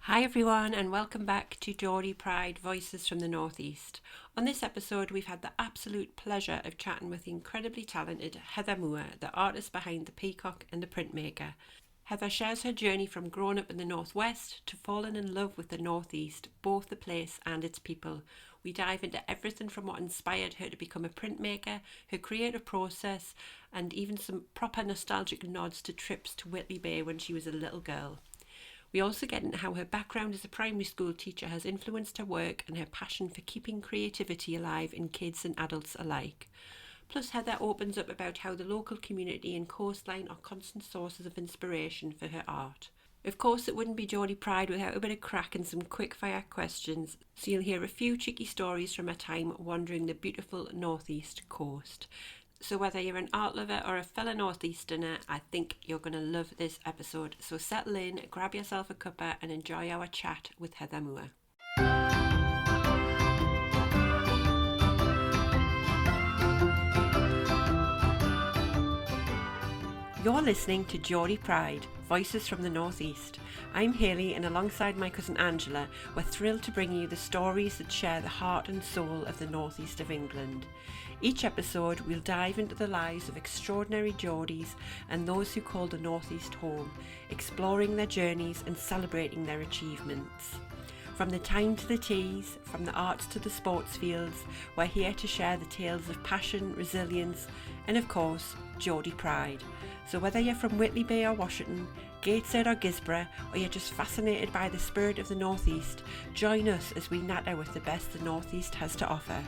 Hi everyone and welcome back to Geordie Pride Voices from the Northeast. On this episode we've had the absolute pleasure of chatting with the incredibly talented Heather Moore, the artist behind the Peacock and the Printmaker. Heather shares her journey from growing up in the Northwest to falling in love with the Northeast, both the place and its people. We dive into everything from what inspired her to become a printmaker, her creative process, and even some proper nostalgic nods to trips to Whitley Bay when she was a little girl. We also get into how her background as a primary school teacher has influenced her work and her passion for keeping creativity alive in kids and adults alike. Plus, Heather opens up about how the local community and coastline are constant sources of inspiration for her art. Of course, it wouldn't be Geordie Pride without a bit of crack and some quick-fire questions, so you'll hear a few cheeky stories from her time wandering the beautiful northeast coast. So whether you're an art lover or a fellow northeasterner, I think you're going to love this episode. So settle in, grab yourself a cuppa and enjoy our chat with Heather Moore. You're listening to Geordie Pride, Voices from the Northeast. I'm Hayley and alongside my cousin Angela, we're thrilled to bring you the stories that share the heart and soul of the northeast of England. Each episode we'll dive into the lives of extraordinary Geordies and those who call the Northeast home, exploring their journeys and celebrating their achievements. From the time to the teas, from the arts to the sports fields, we're here to share the tales of passion, resilience and of course, Geordie pride. So whether you're from Whitley Bay or Washington, Gateshead or Gisborough, or you're just fascinated by the spirit of the Northeast, join us as we natter with the best the Northeast has to offer.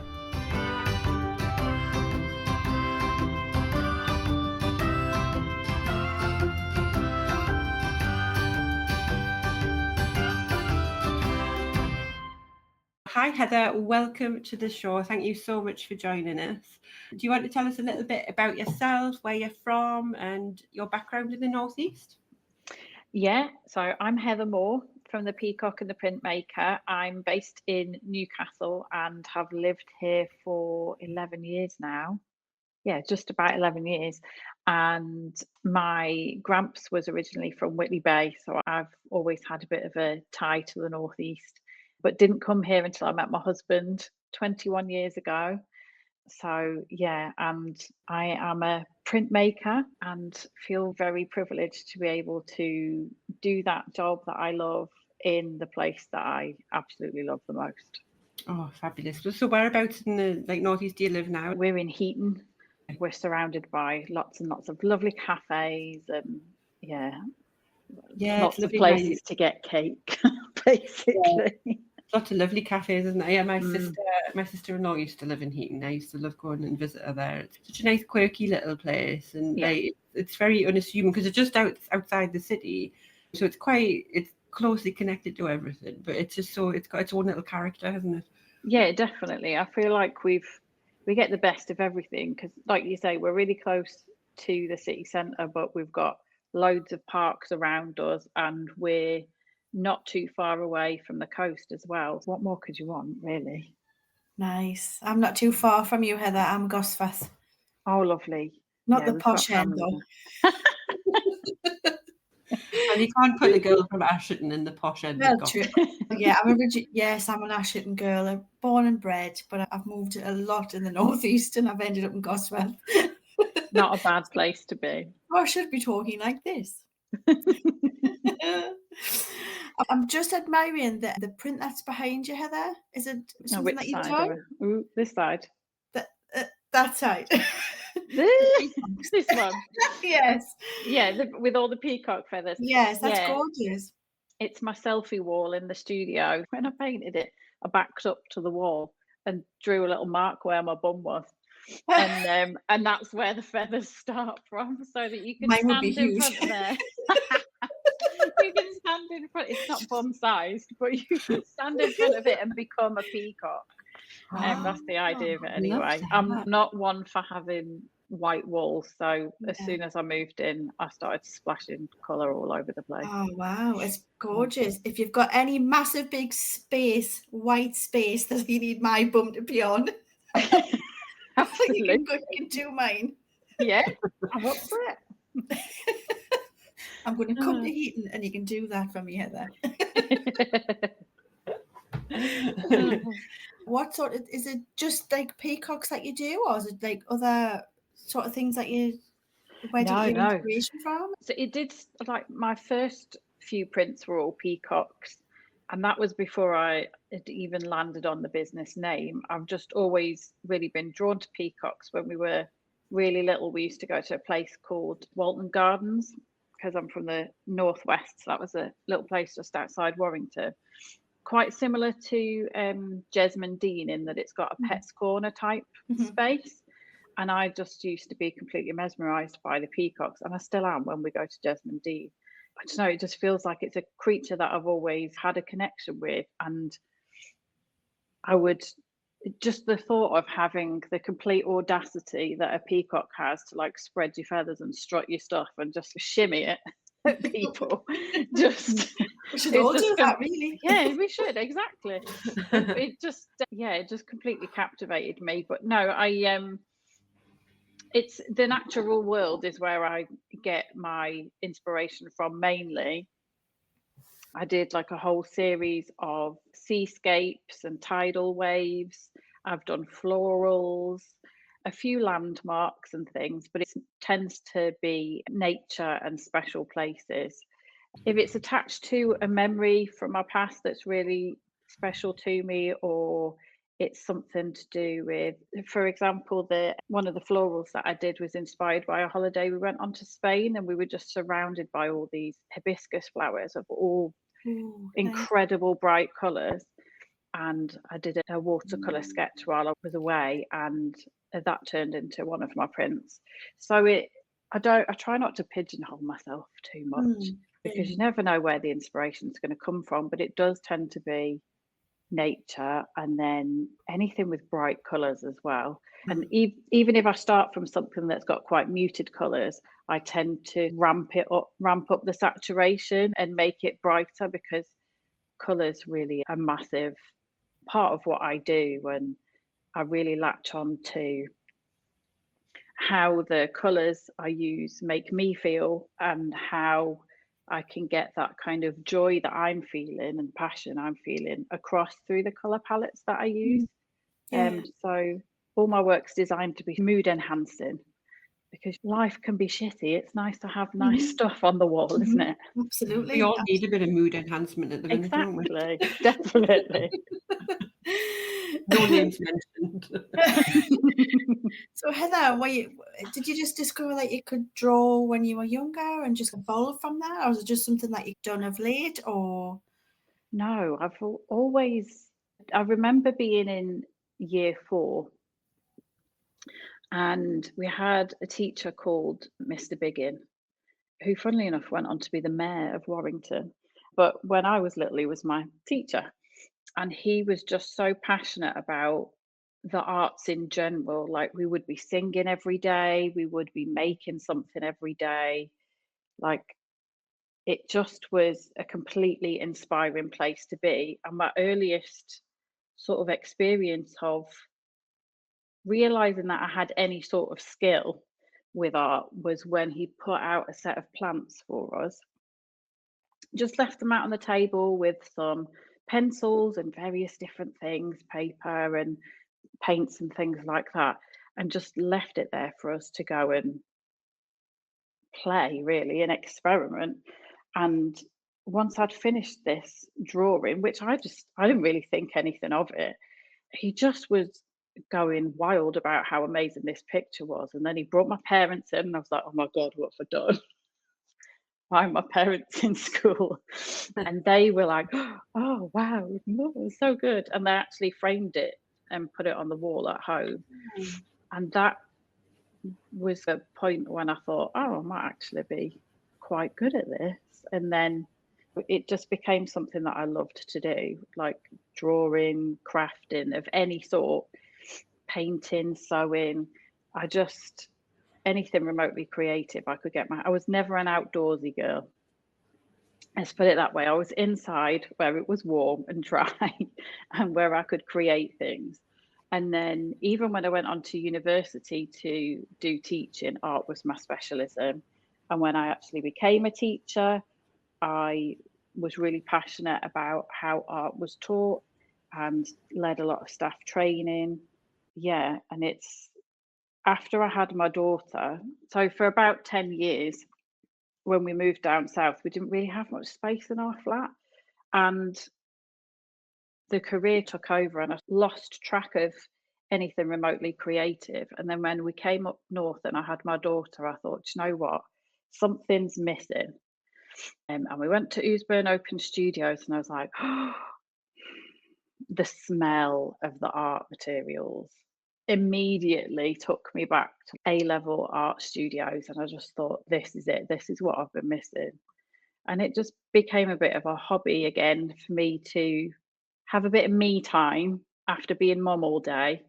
Hi Heather, welcome to the show. Thank you so much for joining us. Do you want to tell us a little bit about yourself, where you're from and your background in the Northeast? Yeah, so I'm Heather Moore from the Peacock and the Printmaker. I'm based in Newcastle and have lived here for 11 years now. Yeah, just about 11 years. And my gramps was originally from Whitley Bay, so I've always had a bit of a tie to the Northeast, but didn't come here until I met my husband 21 years ago. So yeah, and I am a printmaker and feel very privileged to be able to do that job that I love in the place that I absolutely love the most. Oh, fabulous. So whereabouts in the Northeast do you live now? We're in Heaton. We're surrounded by lots and lots of lovely cafes and yeah, lots of places to get cake, basically. Yeah. Lots of lovely cafes, isn't there? Yeah, my sister-in-law used to live in Heaton. I used to love going and visit her there. It's such a nice, quirky little place, and it's very unassuming because it's just outside the city, so it's closely connected to everything. But it's just it's got its own little character, hasn't it? Yeah, definitely. I feel like we get the best of everything because, like you say, we're really close to the city centre, but we've got loads of parks around us, and we're not too far away from the coast as well. What more could you want, really? Nice. I'm not too far from you, Heather. I'm Gosforth. Oh, lovely. Not the posh end, though. And you can't put a girl from Asherton in the posh end. Well, true. Yeah, I'm an Asherton girl, I'm born and bred, but I've moved a lot in the Northeast and I've ended up in Gosforth. Not a bad place to be. Oh, I should be talking like this. I'm just admiring the print that's behind you, Heather. Is it something that you've done? Ooh, this side. That side. This one. Yes. Yeah, with all the peacock feathers. Yes, that's gorgeous. It's my selfie wall in the studio. When I painted it, I backed up to the wall and drew a little mark where my bum was. And that's where the feathers start from, so that you can stand in front of there. You can stand in front. It's not bum sized, but you can stand in front of it and become a peacock. And that's the idea of it anyway. I'm not one for having white walls, so as soon as I moved in, I started splashing colour all over the place. Oh wow, it's gorgeous. If you've got any massive big white space that you need my bum to be on, you can do mine. Yeah, I'm up for it. I'm going to come to Heaton and you can do that for me, Heather. What sort of, is it just like peacocks that you do, or is it like other sort of things that you, where do you get your inspiration from? So it did, like my first few prints were all peacocks, and that was before I had even landed on the business name. I've just always really been drawn to peacocks. When we were really little, we used to go to a place called Walton Gardens, because I'm from the northwest, so that was a little place just outside Warrington. Quite similar to Jesmond Dean in that it's got a Pet's Corner type space. And I just used to be completely mesmerised by the peacocks, and I still am when we go to Jesmond Dean. I don't know, it just feels like it's a creature that I've always had a connection with. And I would, just the thought of having the complete audacity that a peacock has to like spread your feathers and strut your stuff and just shimmy it at people, just we should all do that, really. Yeah, we should, exactly. It just it just completely captivated me. But no, it's the natural world is where I get my inspiration from mainly. I did like a whole series of seascapes and tidal waves. I've done florals, a few landmarks and things, but it tends to be nature and special places. If it's attached to a memory from my past that's really special to me, or it's something to do with, for example, one of the florals that I did was inspired by a holiday we went on to Spain, and we were just surrounded by all these hibiscus flowers of all incredible bright colours. And I did a watercolour sketch while I was away, and that turned into one of my prints. So I try not to pigeonhole myself too much, because you never know where the inspiration is going to come from, but it does tend to be nature, and then anything with bright colours as well. And even if I start from something that's got quite muted colours, I tend to ramp up the saturation and make it brighter, because colours really a massive part of what I do, and I really latch on to how the colours I use make me feel, and how I can get that kind of joy that I'm feeling and passion I'm feeling across through the colour palettes that I use. So all my work's designed to be mood enhancing, because life can be shitty. It's nice to have nice stuff on the wall, isn't it? Absolutely. We all need a bit of mood enhancement at the minute, don't we? Exactly, definitely. No names mentioned. So Heather, did you just discover that you could draw when you were younger and just evolve from that, or is it just something that you've done of late? Or no, I remember being in year 4, and we had a teacher called Mr. Biggin, who funnily enough went on to be the mayor of Warrington. But when I was little, he was my teacher, and he was just so passionate about the arts in general. Like, we would be singing every day, we would be making something every day. Like, it just was a completely inspiring place to be. And my earliest sort of experience of realizing that I had any sort of skill with art was when he put out a set of plants for us. Just left them out on the table with some pencils and various different things, paper and paints and things like that, and just left it there for us to go and play, really, and experiment. And once I'd finished this drawing, which I didn't really think anything of it, he just was going wild about how amazing this picture was. And then he brought my parents in, and I was like, oh my God, what have I done? Why are my parents in school? And they were like, oh wow, it's so good. And they actually framed it and put it on the wall at home. And that was the point when I thought, oh, I might actually be quite good at this. And then it just became something that I loved to do, like drawing, crafting of any sort, painting, sewing. Anything remotely creative I could get I was never an outdoorsy girl. Let's put it that way. I was inside where it was warm and dry and where I could create things. And then even when I went on to university to do teaching, art was my specialism. And when I actually became a teacher, I was really passionate about how art was taught and led a lot of staff training. Yeah, and it's after I had my daughter, so for about 10 years, when we moved down south, we didn't really have much space in our flat. And the career took over and I lost track of anything remotely creative. And then when we came up north and I had my daughter, I thought, you know what? Something's missing. And we went to Oosburn Open Studios and I was like, oh, the smell of the art materials immediately took me back to A-level art studios. And I just thought, this is it. This is what I've been missing. And it just became a bit of a hobby again for me to have a bit of me time after being mum all day.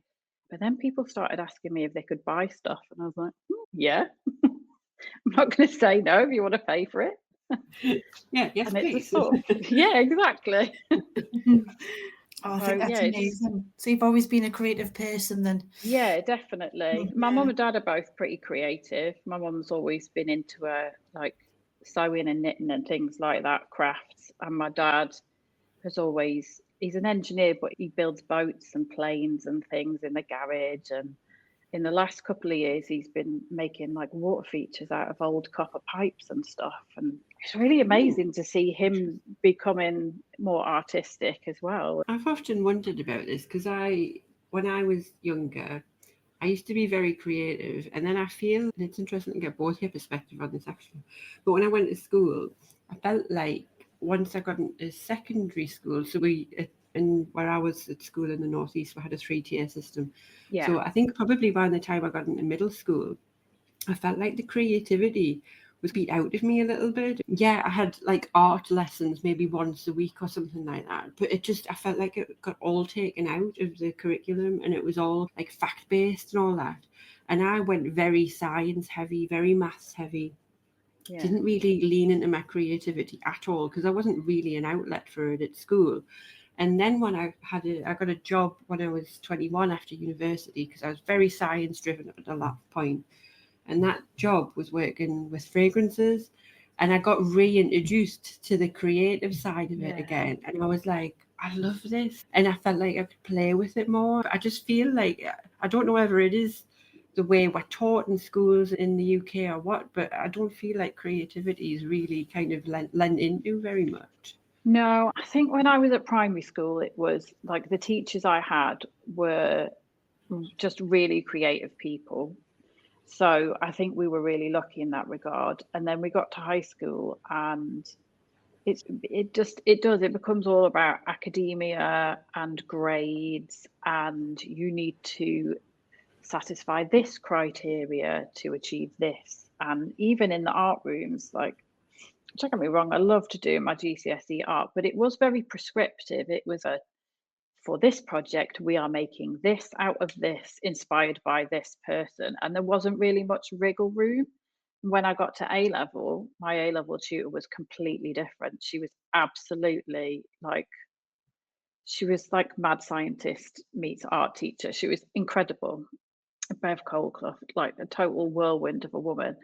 But then people started asking me if they could buy stuff. And I was like, yeah, I'm not going to say no if you want to pay for it. Yeah, yes, And it's please. sort of, yeah, exactly. Oh, I think that's amazing. So you've always been a creative person then? Yeah, definitely. My mum and dad are both pretty creative. My mum's always been into like sewing and knitting and things like that, crafts. And my dad has always, he's an engineer, but he builds boats and planes and things in the garage. And in the last couple of years, he's been making like water features out of old copper pipes and stuff. And it's really amazing to see him becoming more artistic as well. I've often wondered about this because when I was younger, I used to be very creative, and then I feel, and it's interesting to get both your perspective on this actually, but when I went to school, I felt like once I got into secondary school, so where I was at school in the Northeast, we had a 3-tier system. Yeah. So I think probably by the time I got into middle school, I felt like the creativity was beat out of me a little bit. Yeah, I had like art lessons maybe once a week or something like that, but I felt like it got all taken out of the curriculum and it was all like fact based and all that. And I went very science heavy, very maths heavy. Yeah. Didn't really lean into my creativity at all because I wasn't really an outlet for it at school. And then when I got a job when I was 21 after university because I was very science driven at that point. And that job was working with fragrances. And I got reintroduced to the creative side of it again. And I was like, I love this. And I felt like I could play with it more. I just feel like, I don't know whether it is the way we're taught in schools in the UK or what, but I don't feel like creativity is really kind of lent into very much. No, I think when I was at primary school, it was like the teachers I had were just really creative people. So I think we were really lucky in that regard. And then we got to high school and it becomes all about academia and grades, and you need to satisfy this criteria to achieve this. And even in the art rooms, like, don't get me wrong, I love to do my GCSE art, but it was very prescriptive. It was for this project, we are making this out of this, inspired by this person. And there wasn't really much wriggle room. When I got to A level, my A level tutor was completely different. She was absolutely like, she was like mad scientist meets art teacher. She was incredible. Bev Coldclough, like a total whirlwind of a woman.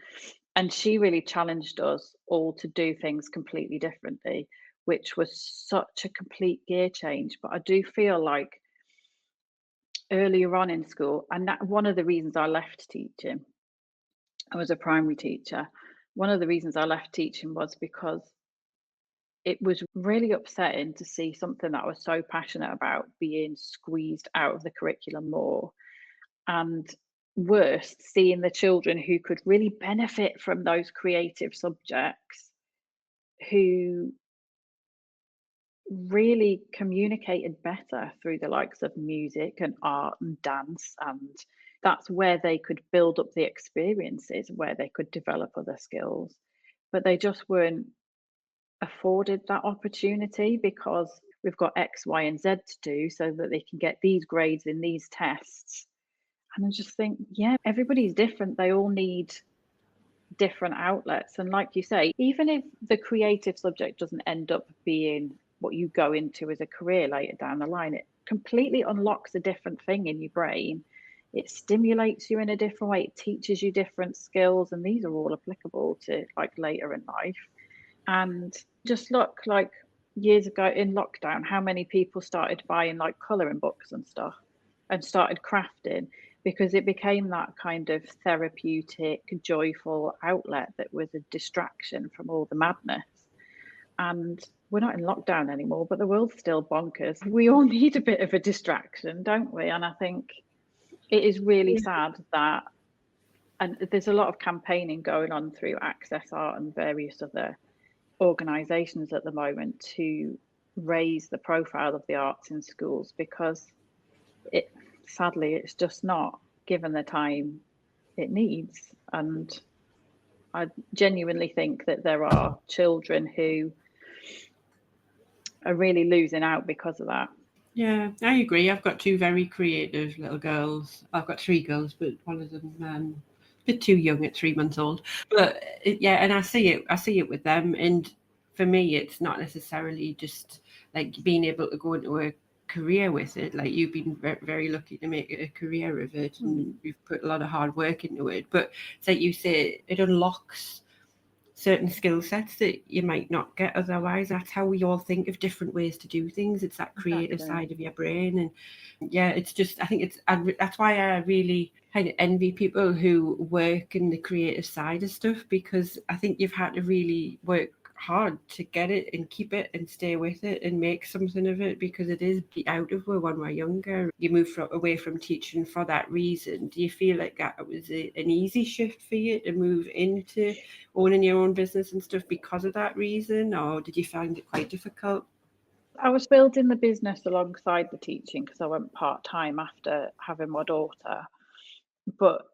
And she really challenged us all to do things completely differently, which was such a complete gear change. But I do feel like earlier on in school, and that one of the reasons I left teaching, I was a primary teacher. One of the reasons I left teaching was because it was really upsetting to see something that I was so passionate about being squeezed out of the curriculum more. And worse, seeing the children who could really benefit from those creative subjects, who really communicated better through the likes of music and art and dance. And that's where they could build up the experiences, where they could develop other skills. But they just weren't afforded that opportunity because we've got X, Y, and Z to do so that they can get these grades in these tests. And I just think, yeah, everybody's different. They all need different outlets. And like you say, even if the creative subject doesn't end up being what you go into as a career later down the line, it completely unlocks a different thing in your brain. it stimulates you in a different way, it teaches you different skills, and these are all applicable to like later in life. And just look, like years ago in lockdown, how many people started buying like colouring books and stuff and started crafting, because it became that kind of therapeutic, joyful outlet that was a distraction from all the madness. And we're not in lockdown anymore, but the world's still bonkers. We all need a bit of a distraction, don't we? And I think it is really sad that, and there's a lot of campaigning going on through Access Art and various other organisations at the moment to raise the profile of the arts in schools, because it sadly it's just not given the time it needs. And I genuinely think that there are children who are really losing out because of that. Yeah, I agree. I've got two very creative little girls. I've got three girls, but one of them a bit too young at 3 months old. But yeah, and I see it with them. And for me, it's not necessarily just like being able to go into a career with it. Like you've been very lucky to make a career of it, and you've put a lot of hard work into it. But it's like you say, it unlocks certain skill sets that you might not get otherwise. That's how we all think of different ways to do things. It's that creative side of your brain. And yeah, it's just, I think that's why I really kind of envy people who work in the creative side of stuff, because I think you've had to really work hard to get it and keep it and stay with it and make something of it, because it is out of where when we're younger. You move away from teaching for that reason. Do you feel like that was an easy shift for you to move into owning your own business and stuff because of that reason, or did you find it quite difficult? I was building the business alongside the teaching because I went part-time after having my daughter, but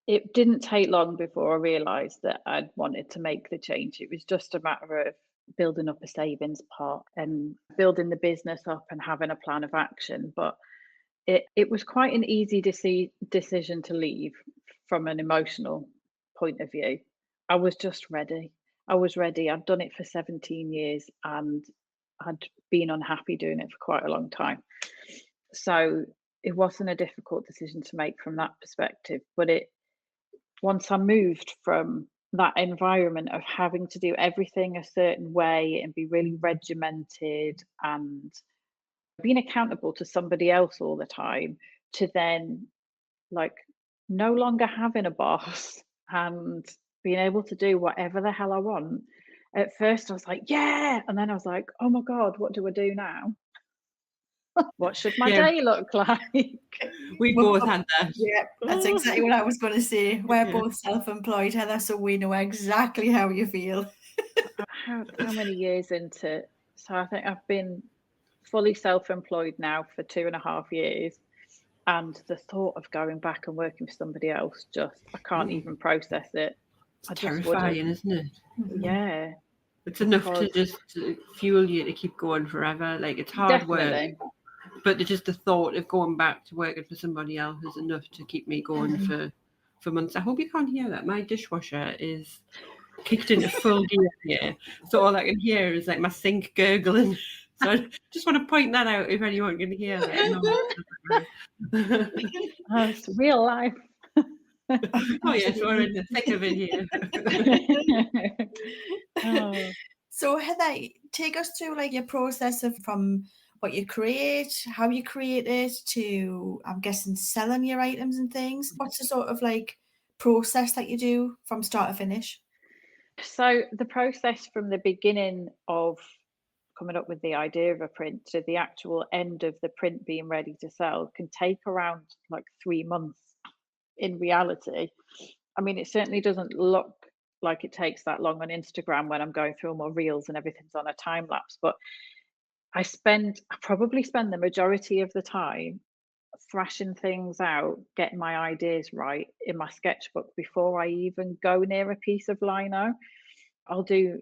it didn't take long before I realised that I'd wanted to make the change. It was just a matter of building up a savings pot and building the business up and having a plan of action. But it was quite an easy decision to leave from an emotional point of view. I was just ready. I was ready. I'd done it for 17 years and I'd been unhappy doing it for quite a long time. So it wasn't a difficult decision to make from that perspective. But once I moved from that environment of having to do everything a certain way and be really regimented and being accountable to somebody else all the time, to then like no longer having a boss and being able to do whatever the hell I want. At first I was like, yeah, and then I was like, oh my God, what do I do now? What should my day look like? We both had that. Yeah, that's exactly what I was going to say. We're both self-employed, Heather, so we know exactly how you feel. How many years into? So I think I've been fully self-employed now for 2.5 years, and the thought of going back and working for somebody else, I can't even process it. It's terrifying, isn't it? Yeah. It's enough to just fuel you to keep going forever. Like, it's hard work, but just the thought of going back to working for somebody else is enough to keep me going for months. I hope you can't hear that. My dishwasher is kicked into full gear here, so all I can hear is like my sink gurgling. So I just want to point that out if anyone can hear that. No. Oh, it's real life. Oh yes, we're in the thick of it here. Oh. So Heather, take us through like your process of from what you create, how you create it, to I'm guessing selling your items and things. What's the sort of like process that you do from start to finish? So the process from the beginning of coming up with the idea of a print to the actual end of the print being ready to sell can take around like 3 months in reality. I mean, it certainly doesn't look like it takes that long on Instagram when I'm going through all my reels and everything's on a time lapse, but I probably spend the majority of the time thrashing things out, getting my ideas right in my sketchbook before I even go near a piece of lino. I'll do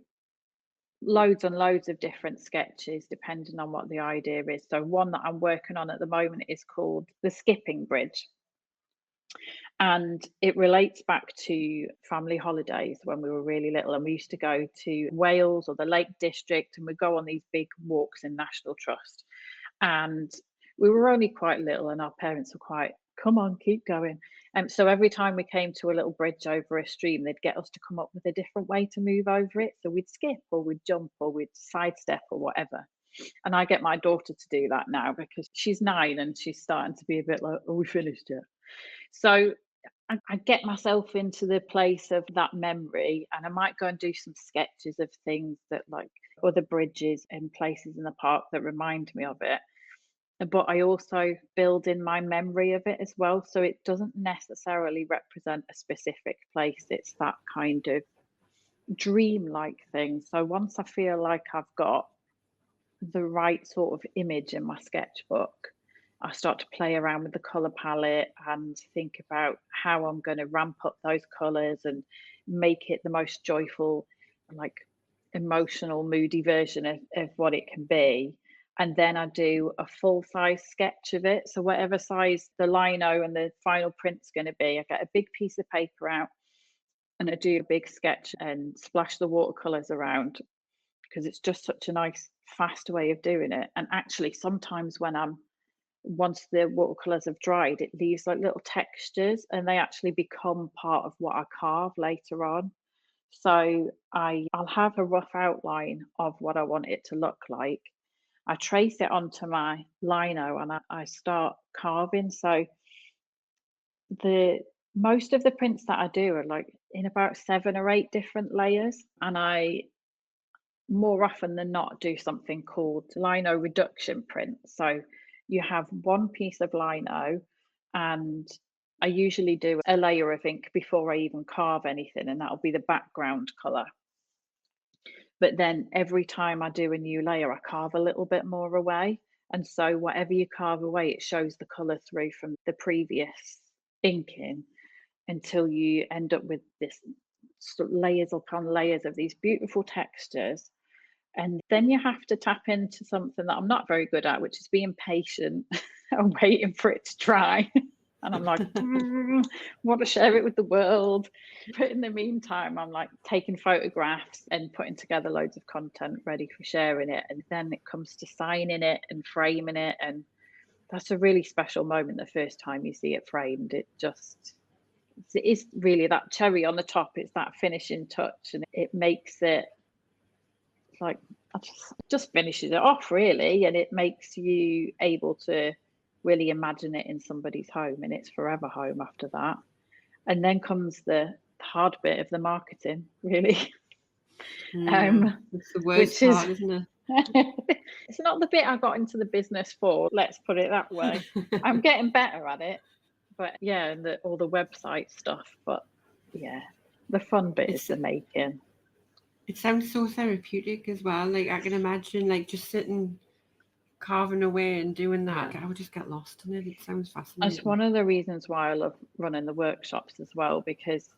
loads and loads of different sketches depending on what the idea is. So one that I'm working on at the moment is called the Skipping Bridge. And it relates back to family holidays when we were really little, and we used to go to Wales or the Lake District, and we'd go on these big walks in National Trust. And we were only quite little, and our parents were quite come on, keep going. So every time we came to a little bridge over a stream, they'd get us to come up with a different way to move over it. So we'd skip or we'd jump or we'd sidestep or whatever. And I get my daughter to do that now because she's 9 and she's starting to be a bit like, "Oh, we finished yet?" So I get myself into the place of that memory, and I might go and do some sketches of things that, like, other bridges and places in the park that remind me of it. But I also build in my memory of it as well. So it doesn't necessarily represent a specific place. It's that kind of dream-like thing. So once I feel like I've got the right sort of image in my sketchbook, I start to play around with the color palette and think about how I'm going to ramp up those colors and make it the most joyful, like emotional, moody version of what it can be. And then I do a full size sketch of it. So whatever size the lino and the final print's going to be, I get a big piece of paper out and I do a big sketch and splash the watercolors around, because it's just such a nice fast way of doing it. And actually sometimes when once the watercolors have dried, it leaves like little textures and they actually become part of what I carve later on. So I'll have a rough outline of what I want it to look like. I trace it onto my lino and I start carving. So the most of the prints that I do are like in about 7 or 8 different layers, and I more often than not do something called lino reduction print. So you have one piece of lino, and I usually do a layer of ink before I even carve anything, and that'll be the background color. But then every time I do a new layer, I carve a little bit more away. And so whatever you carve away, it shows the color through from the previous inking until you end up with this sort of layers upon layers of these beautiful textures. And then you have to tap into something that I'm not very good at, which is being patient and waiting for it to dry. And I'm like, want to share it with the world. But in the meantime, I'm like taking photographs and putting together loads of content ready for sharing it. And then it comes to signing it and framing it. And that's a really special moment the first time you see it framed. It is really that cherry on the top. It's that finishing touch, and it makes it like, just finishes it off really, and it makes you able to really imagine it in somebody's home, and it's forever home after that. And then comes the hard bit of the marketing, really. It's the worst part, isn't it? It's not the bit I got into the business for, let's put it that way. I'm getting better at it, but yeah, and all the website stuff. But yeah, the fun bit is the making. It sounds so therapeutic as well. Like I can imagine, like just sitting, carving away and doing that. I would just get lost in it. It sounds fascinating. That's one of the reasons why I love running the workshops as well, because,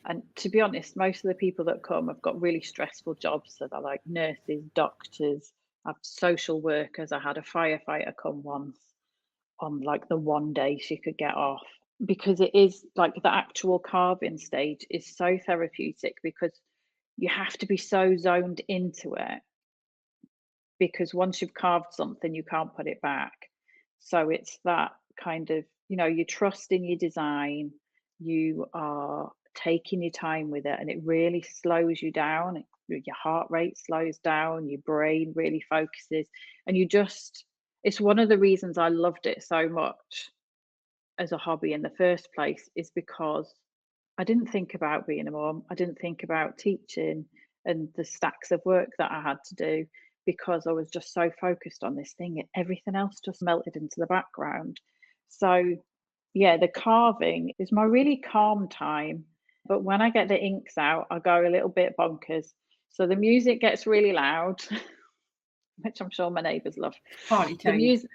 and to be honest, most of the people that come have got really stressful jobs. So they're like nurses, doctors, I've social workers. I had a firefighter come once on like the one day she could get off, because it is like the actual carving stage is so therapeutic, because you have to be so zoned into it, because once you've carved something, you can't put it back. So it's that kind of, you trust in your design, you are taking your time with it, and it really slows you down. Your heart rate slows down, your brain really focuses, and it's one of the reasons I loved it so much as a hobby in the first place, is because I didn't think about being a mom. I didn't think about teaching and the stacks of work that I had to do, because I was just so focused on this thing. Everything else just melted into the background. So yeah, the carving is my really calm time. But when I get the inks out, I go a little bit bonkers. So the music gets really loud, which I'm sure my neighbours love. Party time. The music,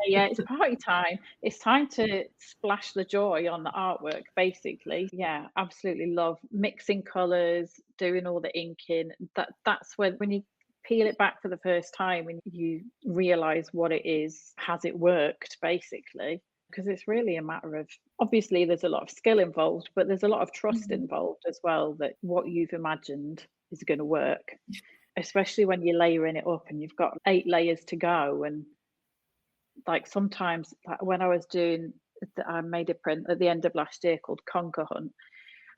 yeah, it's party time. It's time to splash the joy on the artwork, basically. Yeah, absolutely love mixing colours, doing all the inking. That's when you peel it back for the first time and you realise what it is. Has it worked, basically? Because it's really a matter of, obviously there's a lot of skill involved, but there's a lot of trust involved as well, that what you've imagined is going to work, especially when you're layering it up and you've got 8 layers to go. And like sometimes, like when I was doing I made a print at the end of last year called Conquer Hunt,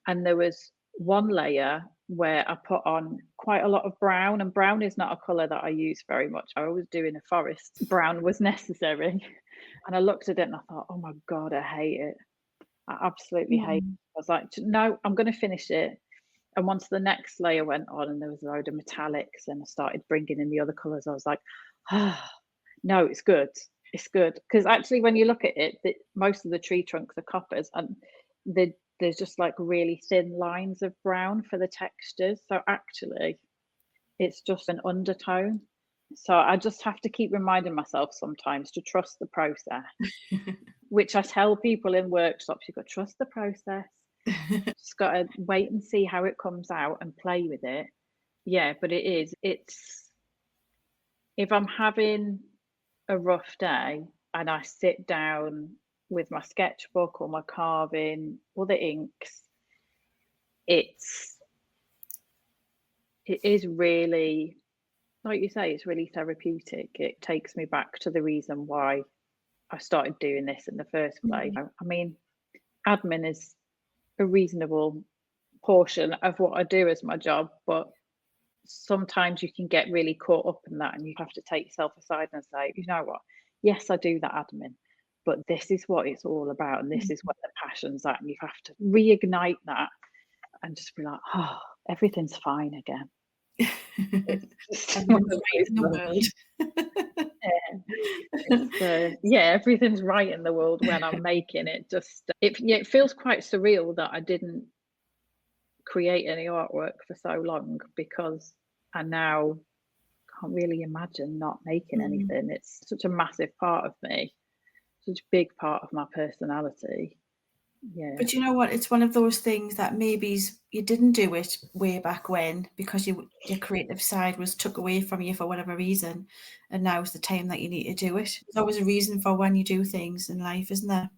and there was one layer where I put on quite a lot of brown, and brown is not a colour that I use very much. I was doing a forest. Brown was necessary. And I looked at it and I thought, oh my God, I hate it. I absolutely hate it. I was like, no, I'm going to finish it. And once the next layer went on and there was a load of metallics and I started bringing in the other colours, I was like, oh, no, it's good. It's good. Because actually, when you look at it, most of the tree trunks are coppers, and there's just like really thin lines of brown for the textures. So actually, it's just an undertone. So I just have to keep reminding myself sometimes to trust the process, which I tell people in workshops, you've got to trust the process. Just got to wait and see how it comes out and play with it. Yeah, but it's if I'm having a rough day and I sit down with my sketchbook or my carving or the inks, it is really, like you say, it's really therapeutic. It takes me back to the reason why I started doing this in the first place. I mean, admin is a reasonable portion of what I do as my job, but sometimes you can get really caught up in that and you have to take yourself aside and say, you know what, yes, I do that admin, but this is what it's all about, and this is where the passion's at, and you have to reignite that and just be like, oh, everything's fine again. Everything's right in the world. Everything's right in the world when I'm making it. Just it feels quite surreal that I didn't create any artwork for so long, because I now can't really imagine not making anything. It's such a massive part of me, such a big part of my personality. Yeah. But you know what? It's one of those things that maybe you didn't do it way back when because your creative side was took away from you for whatever reason, and now's the time that you need to do it. There's always a reason for when you do things in life, isn't there?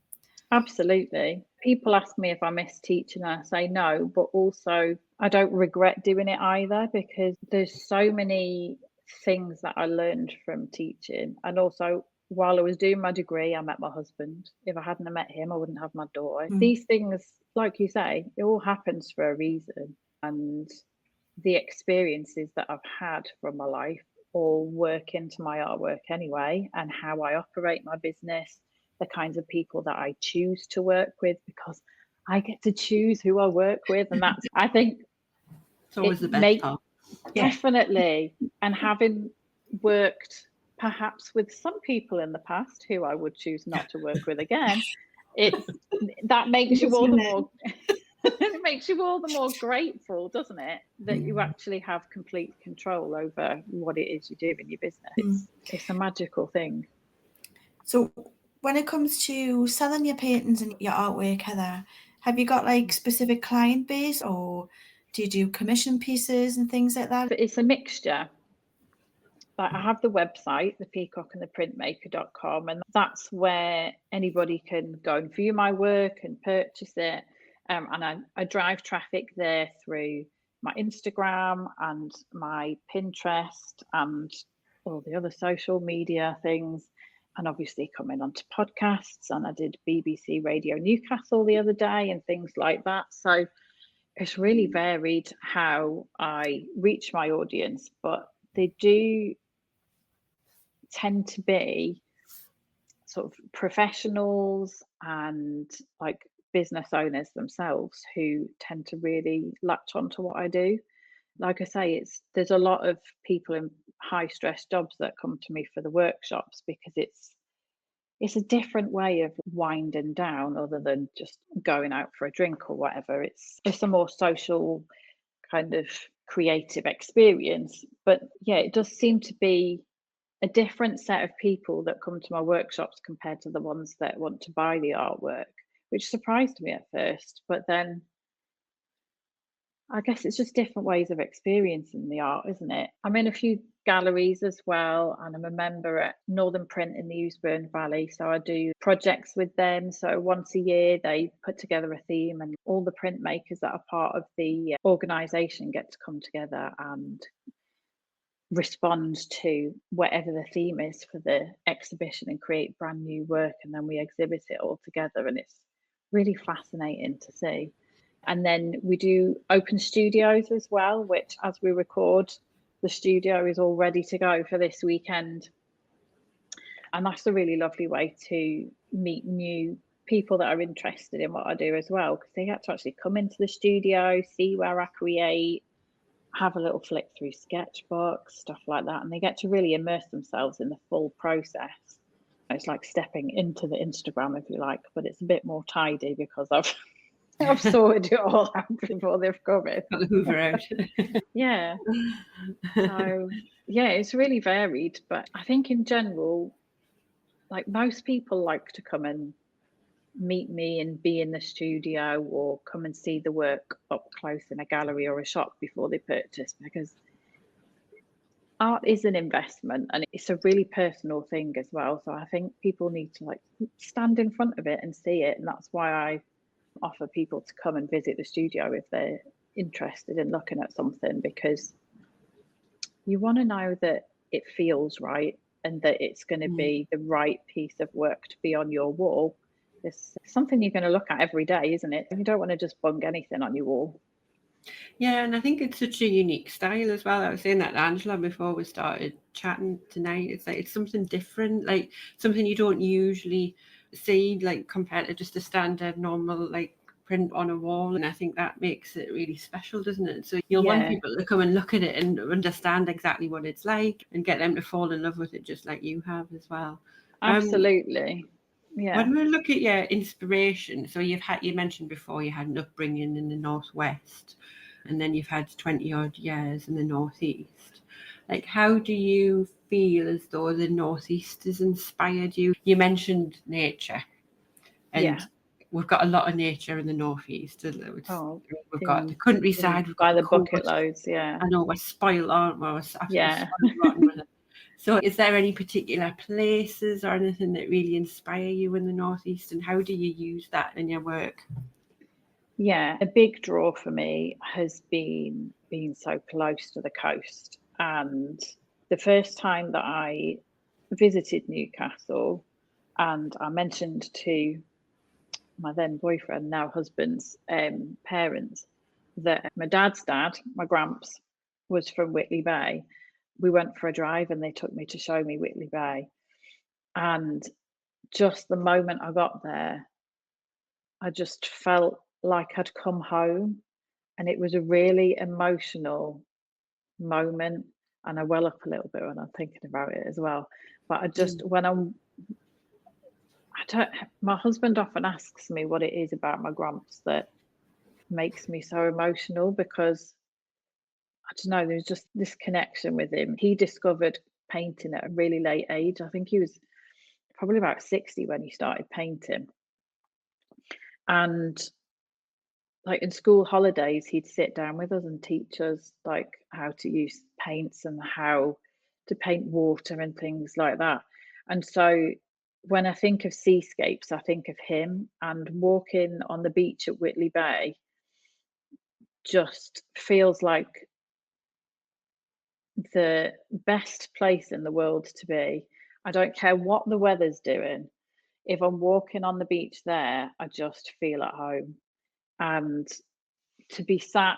Absolutely. People ask me if I miss teaching, and I say no, but also I don't regret doing it either, because there's so many things that I learned from teaching. And also, while I was doing my degree, I met my husband. If I hadn't met him, I wouldn't have my daughter. These things, like you say, it all happens for a reason. And the experiences that I've had from my life all work into my artwork anyway, and how I operate my business, the kinds of people that I choose to work with, because I get to choose who I work with. And that's, I think, it's always the best part. Definitely. And having worked perhaps with some people in the past who I would choose not to work with again, that makes you all the more it makes you all the more grateful, doesn't it, that you actually have complete control over what it is you do in your business. It's a magical thing. So when it comes to selling your paintings and your artwork, Heather, have you got like specific client base, or do you do commission pieces and things like that? It's a mixture. Like, I have the website, the Peacock and the Printmaker.com, and that's where anybody can go and view my work and purchase it. And I drive traffic there through my Instagram and my Pinterest and all the other social media things, and obviously coming onto podcasts. And I did BBC Radio Newcastle the other day and things like that. So it's really varied how I reach my audience, but they do tend to be sort of professionals and like business owners themselves who tend to really latch onto what I do. Like I say, there's a lot of people in high stress jobs that come to me for the workshops, because it's a different way of winding down other than just going out for a drink or whatever. It's a more social kind of creative experience. But yeah, it does seem to be a different set of people that come to my workshops compared to the ones that want to buy the artwork, which surprised me at first. But then I guess it's just different ways of experiencing the art, isn't it? I'm in a few galleries as well, and I'm a member at Northern Print in the Eusbourne Valley. So I do projects with them. So once a year, they put together a theme, and all the printmakers that are part of the organisation get to come together and respond to whatever the theme is for the exhibition and create brand new work, and then we exhibit it all together, and it's really fascinating to see. And then we do open studios as well, which as we record, the studio is all ready to go for this weekend. And that's a really lovely way to meet new people that are interested in what I do as well, because they get to actually come into the studio, see where I create, have a little flick through sketchbooks, stuff like that, and they get to really immerse themselves in the full process. It's like stepping into the Instagram, if you like, but it's a bit more tidy because I've sorted it all out before they've come in. Got the Hoover out. Yeah. So yeah, it's really varied, but I think in general, like most people like to come and meet me and be in the studio, or come and see the work up close in a gallery or a shop before they purchase, because art is an investment and it's a really personal thing as well. So I think people need to like stand in front of it and see it, and that's why I offer people to come and visit the studio if they're interested in looking at something, because you want to know that it feels right and that it's going to be the right piece of work to be on your wall. It's something you're going to look at every day, isn't it? You don't want to just bung anything on your wall. Yeah, and I think it's such a unique style as well. I was saying that to Angela before we started chatting tonight. It's like it's something different, like something you don't usually see, like compared to just a standard normal like print on a wall. And I think that makes it really special, doesn't it? So you'll want people to come and look at it and understand exactly what it's like and get them to fall in love with it just like you have as well. Absolutely. Yeah. When we look at your inspiration, so you mentioned before you had an upbringing in the Northwest, and then you've had 20 odd years in the Northeast. Like, how do you feel as though the Northeast has inspired you? You mentioned nature, and we've got a lot of nature in the Northeast. We've got the countryside, we've got by the bucket loads. Yeah, I know we're spoiled, aren't we? We're yeah. with it. So is there any particular places or anything that really inspire you in the Northeast, and how do you use that in your work? Yeah, a big draw for me has been being so close to the coast. And the first time that I visited Newcastle, and I mentioned to my then boyfriend, now husband's parents, that my dad's dad, my gramps, was from Whitley Bay. We went for a drive and they took me to show me Whitley Bay. And just the moment I got there, I just felt like I'd come home, and it was a really emotional moment. And I well up a little bit when I'm thinking about it as well. But I just, my husband often asks me what it is about my gramps that makes me so emotional, because I don't know, there's just this connection with him. He discovered painting at a really late age. I think he was probably about 60 when he started painting. And like in school holidays, he'd sit down with us and teach us like how to use paints and how to paint water and things like that. And so when I think of seascapes, I think of him, and walking on the beach at Whitley Bay just feels like the best place in the world to be. I don't care what the weather's doing. If I'm walking on the beach there, I just feel at home. And to be sat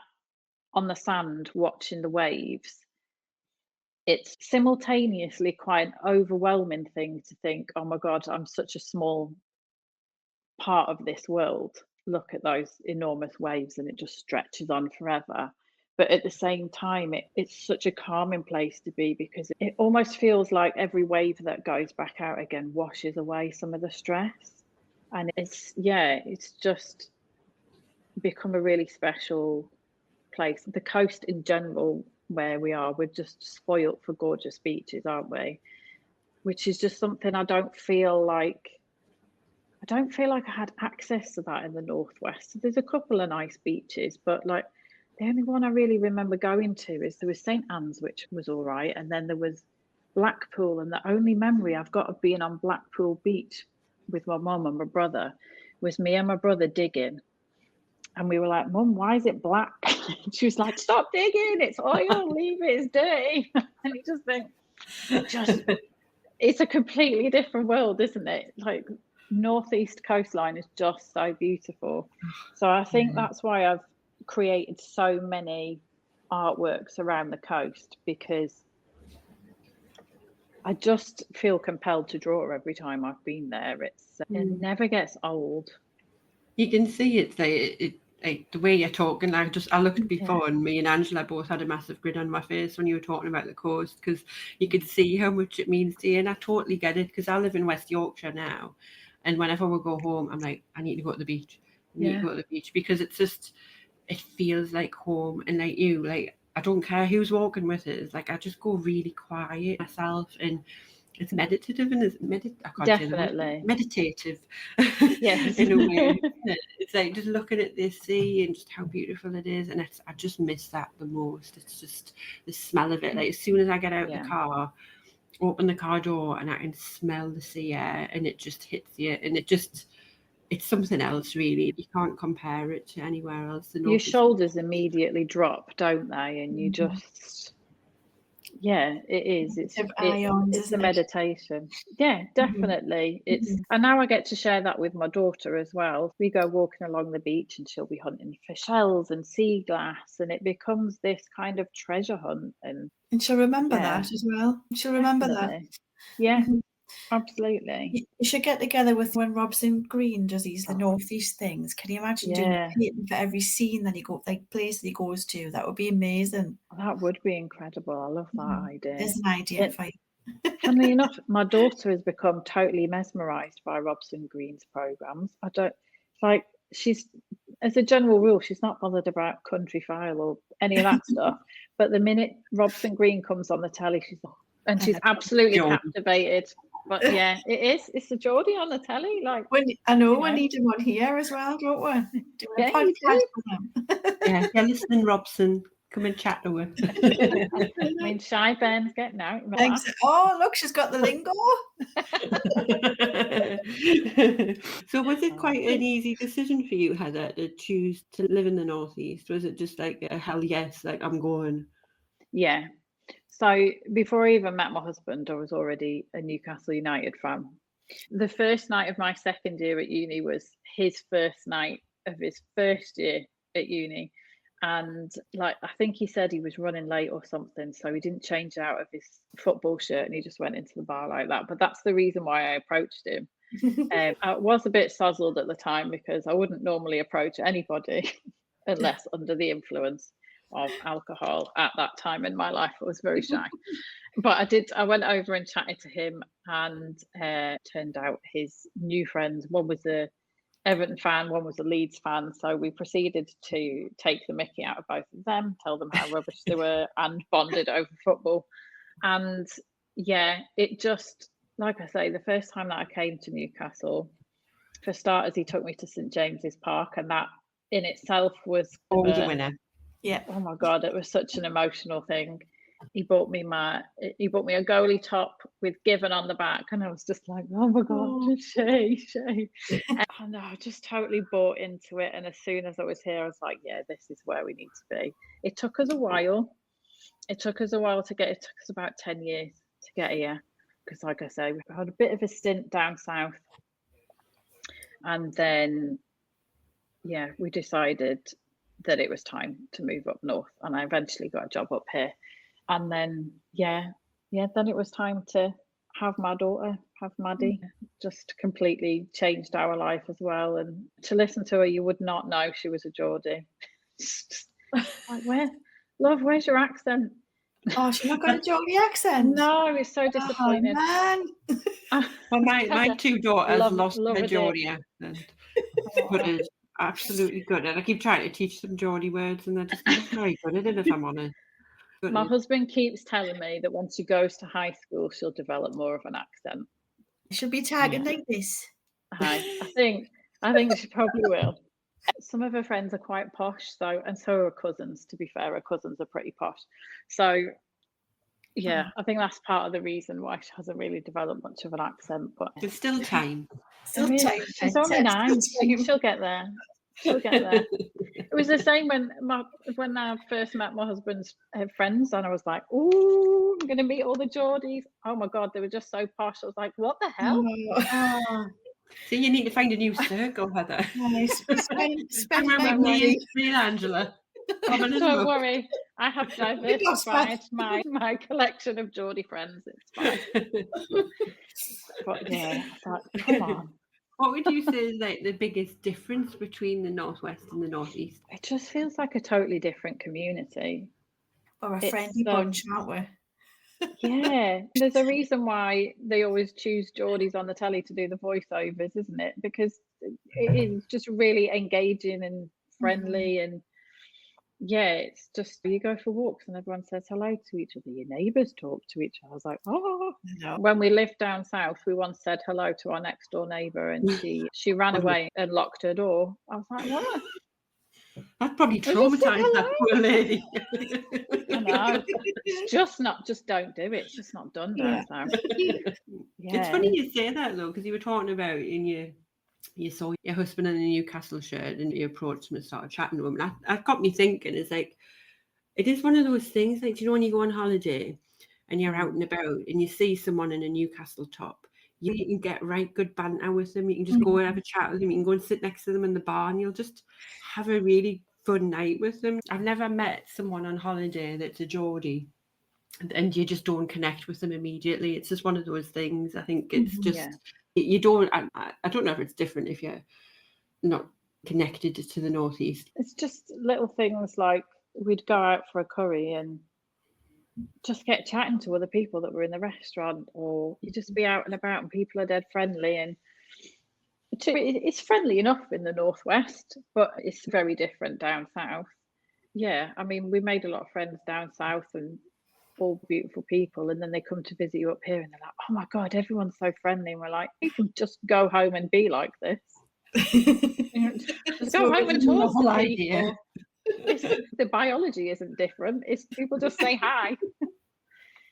on the sand watching the waves, it's simultaneously quite an overwhelming thing to think, oh my God, I'm such a small part of this world. Look at those enormous waves and it just stretches on forever. But at the same time, it's such a calming place to be, because it almost feels like every wave that goes back out again washes away some of the stress. And it's just become a really special place. The coast in general, where we are, we're just spoilt for gorgeous beaches, aren't we? Which is just something I don't feel like I had access to that in the Northwest. There's a couple of nice beaches, but like the only one I really remember going to is there was St Anne's, which was all right, and then there was Blackpool. And the only memory I've got of being on Blackpool Beach with my mum and my brother was me and my brother digging, And we were like, Mum, why is it black? She was like, stop digging, it's oil, leave it, it's dirty. And you just think, it's a completely different world, isn't it? Like, northeast coastline is just so beautiful. So I think that's why I've created so many artworks around the coast, because I just feel compelled to draw every time I've been there. It never gets old. You can see it's like the way you're talking. Like, I looked before, and me and Angela both had a massive grin on my face when you were talking about the coast, because you could see how much it means to you. And I totally get it, because I live in West Yorkshire now, and whenever we go home, I'm like, I need to go to the beach. I need to go to the beach, because it's just, it feels like home. And like you, like, I don't care who's walking with us. Like, I just go really quiet myself, and it's meditative, and it's definitely meditative. Yes. In a way. It's like just looking at this sea and just how beautiful it is, and I just miss that the most. It's just the smell of it. Like, as soon as I get out the car, open the car door, and I can smell the sea air, and it just hits you, and it's something else, really. You can't compare it to anywhere else. Your shoulders immediately drop, don't they? And you just, it is. It's the meditation. Yeah, definitely. And now I get to share that with my daughter as well. We go walking along the beach, and she'll be hunting for shells and sea glass, and it becomes this kind of treasure hunt. And she'll remember that as well. She'll remember that. Yeah. Absolutely. You should get together with when Robson Green does the northeast things. Can you imagine doing painting for every scene that place that he goes to? That would be amazing. That would be incredible. I love that idea. There's an idea for you. Funnily enough, my daughter has become totally mesmerised by Robson Green's programmes. She's, as a general rule, she's not bothered about Countryfile or any of that stuff. But the minute Robson Green comes on the telly, she's absolutely captivated. But yeah, it is. It's a Geordie on the telly. Like, we need him on here as well, don't we? Do a podcast with him. Yeah, listening, Robson. Come and chat to her. I mean, Shy Ben's getting out. Oh, look, she's got the lingo. So was it quite an easy decision for you, Heather, to choose to live in the northeast? Was it just like a hell yes, like I'm going? Yeah. So before I even met my husband, I was already a Newcastle United fan. The first night of my second year at uni was his first night of his first year at uni. And like, I think he said he was running late or something, so he didn't change out of his football shirt, and he just went into the bar like that. But that's the reason why I approached him. I was a bit sozzled at the time, because I wouldn't normally approach anybody unless under the influence of alcohol. At that time in my life, I was very shy. But I went over and chatted to him, and turned out his new friends, one was a Everton fan, one was a Leeds fan. So we proceeded to take the mickey out of both of them, tell them how rubbish they were, and bonded over football. And yeah, it just, like I say, the first time that I came to Newcastle, for starters, he took me to St James's Park, and that in itself was always a winner. Yeah. Oh my God, it was such an emotional thing. He bought me a goalie top with Given on the back, and I was just like, oh my God, Shay. And I just totally bought into it. And as soon as I was here, I was like, yeah, this is where we need to be. It took us a while. It took us about 10 years to get here, because like I say, we had a bit of a stint down south, and then we decided that it was time to move up north, and I eventually got a job up here. And then then it was time to have my daughter, have Maddie. Just completely changed our life as well. And to listen to her, you would not know she was a Geordie. Like, where's your accent? Oh, she's not got a Geordie accent. No, it's so disappointing. Oh, man. Well, my two daughters lost their Geordie accent. But it's absolutely good. And I keep trying to teach them Geordie words, and they're just not very good at it, if I'm honest. My husband keeps telling me that once she goes to high school, she'll develop more of an accent. She'll be tagging like this. I think she probably will. Some of her friends are quite posh, so are her cousins. To be fair, her cousins are pretty posh. So I think that's part of the reason why she hasn't really developed much of an accent. But there's still time. She's only 9. She'll get there. It was the same when I first met my husband's friends, and I was like, "Oh, I'm going to meet all the Geordies." Oh my God, they were just so posh. I was like, "What the hell?" Oh. So you need to find a new circle, Heather. Nice. Spend Remember me and Angela. Don't worry, I have diversified my collection of Geordie friends. It's fine. But yeah, it's like, come on. What would you say is like the biggest difference between the Northwest and the Northeast? It just feels like a totally different community. Or a It's, friendly bunch, aren't we? Yeah, there's a reason why they always choose Geordies on the telly to do the voiceovers, isn't it? Because it is just really engaging and friendly, and yeah, it's just you go for walks and everyone says hello to each other. Your neighbours talk to each other. I was like, oh. No. When we lived down south, we once said hello to our next door neighbour, and she ran away and locked her door. I was like, what? That probably traumatised that poor lady. I know. It's just don't do it. It's just not done down south. It's funny you say that though, because you were talking about you saw your husband in a Newcastle shirt and you approached him and started chatting to him. And that got me thinking, it's like, it is one of those things, like, you know, when you go on holiday and you're out and about and you see someone in a Newcastle top, you can get right good banter with them. You can just go and have a chat with them. You can go and sit next to them in the bar and you'll just have a really fun night with them. I've never met someone on holiday that's a Geordie and you just don't connect with them immediately. It's just one of those things. I think it's just you don't. I don't know if it's different if you're not connected to the Northeast. It's just little things like we'd go out for a curry and just get chatting to other people that were in the restaurant, or you just be out and about and people are dead friendly. And it's friendly enough in the Northwest, but it's very different down south. Yeah, I mean, we made a lot of friends down south and all beautiful people, and then they come to visit you up here and they're like, oh my God, everyone's so friendly. And we're like, you can just go home and be like this. Just go home and talk to people. The biology isn't different. It's people just say hi.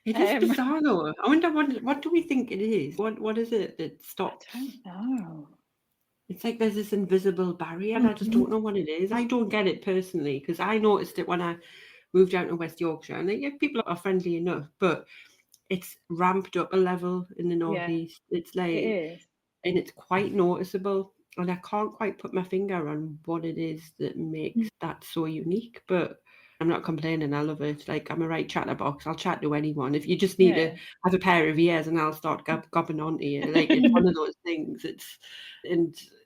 It is bizarre though. I wonder what do we think it is? What is it that stops? I don't know. It's like there's this invisible barrier and I just don't know what it is. I don't get it personally because I noticed it when I moved down to West Yorkshire, and people are friendly enough, but it's ramped up a level in the Northeast. It's like, and it's quite noticeable, and I can't quite put my finger on what it is that makes that so unique. But I'm not complaining. I love it. Like, I'm a right chatterbox. I'll chat to anyone. If you just need to have a pair of ears, and I'll start gobbing onto you. Like, it's one of those things.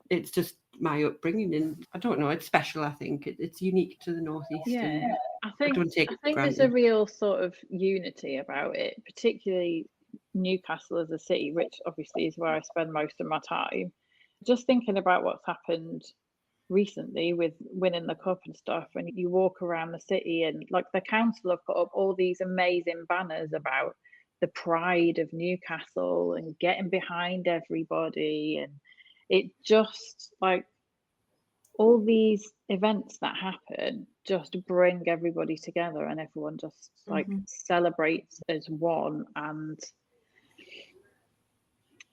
It's just my upbringing, and I don't know, it's special. I think it's unique to the Northeast. I think there's a real sort of unity about it, particularly Newcastle as a city, which obviously is where I spend most of my time. Just thinking about what's happened recently with winning the cup and stuff, and you walk around the city and like the council have put up all these amazing banners about the pride of Newcastle and getting behind everybody, and it just like all these events that happen just bring everybody together and everyone just like celebrates as one. And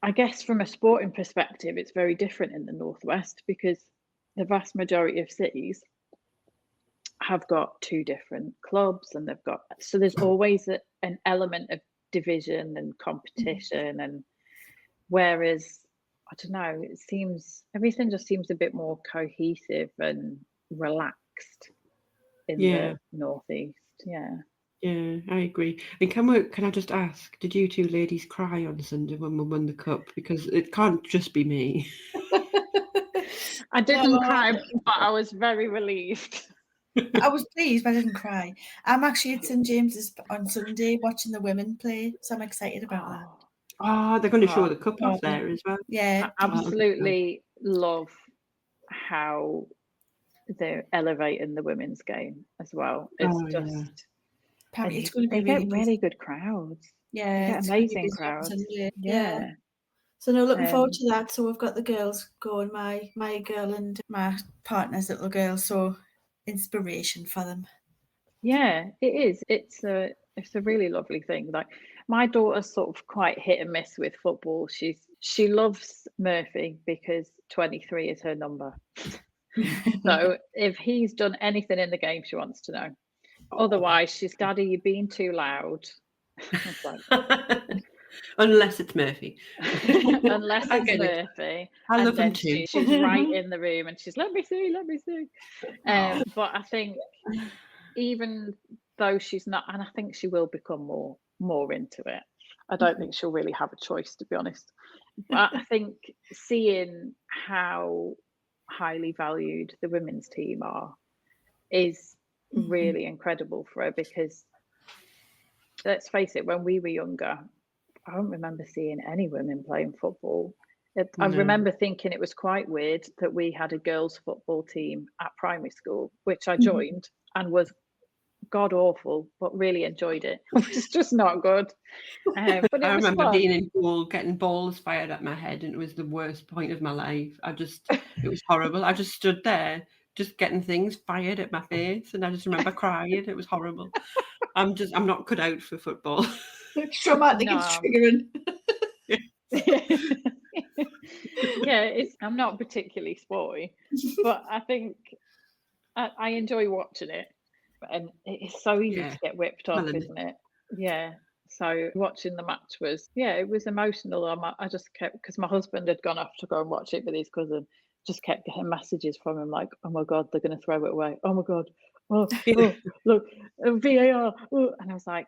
I guess from a sporting perspective, it's very different in the Northwest because the vast majority of cities have got two different clubs, and so there's always an element of division and competition. And whereas I don't know, everything just seems a bit more cohesive and relaxed in the Northeast. Yeah, I agree. And can I just ask, did you two ladies cry on Sunday when we won the cup? Because it can't just be me. I didn't cry, but I was very relieved. I was pleased, but I didn't cry. I'm actually at St James's on Sunday watching the women play, so I'm excited about that. Oh, they're going to show the cup off there as well. Yeah, I absolutely love how they're elevating the women's game as well. It's apparently it's going to be really good crowds. Yeah, it's amazing crowds. Yeah. So no, looking forward to that. So we've got the girls going, my girl and my partner's little girl. So inspiration for them. Yeah, it is. It's a really lovely thing. Like my daughter's sort of quite hit and miss with football. She loves Murphy because 23 is her number. So if he's done anything in the game, she wants to know. Otherwise, she's, Daddy, you're being too loud. Unless it's Murphy. Unless I it's get it. Murphy. I and love him then too. she's right in the room and she's, let me see. But I think even though she's not, and I think she will become more into it. I don't think she'll really have a choice, to be honest. But I think seeing how highly valued the women's team are is really incredible for her, because let's face it, when we were younger, I don't remember seeing any women playing football. I remember thinking it was quite weird that we had a girls' football team at primary school, which I joined and was god awful, but really enjoyed it. It was just not good. But I it was remember fun. being in goal, getting balls fired at my head, and it was the worst point of my life. It was horrible. I just stood there, just getting things fired at my face, and I just remember crying. It was horrible. I'm not cut out for football. It's traumatic. No. It's triggering. Yeah, I'm not particularly sporty, but I think I enjoy watching it, and it's so easy to get whipped off, isn't it? Yeah. So watching the match was, it was emotional. I just kept, because my husband had gone off to go and watch it with his cousin, just kept getting messages from him like, oh my God, they're going to throw it away. Oh my God. Oh, look, VAR. Oh. And I was like,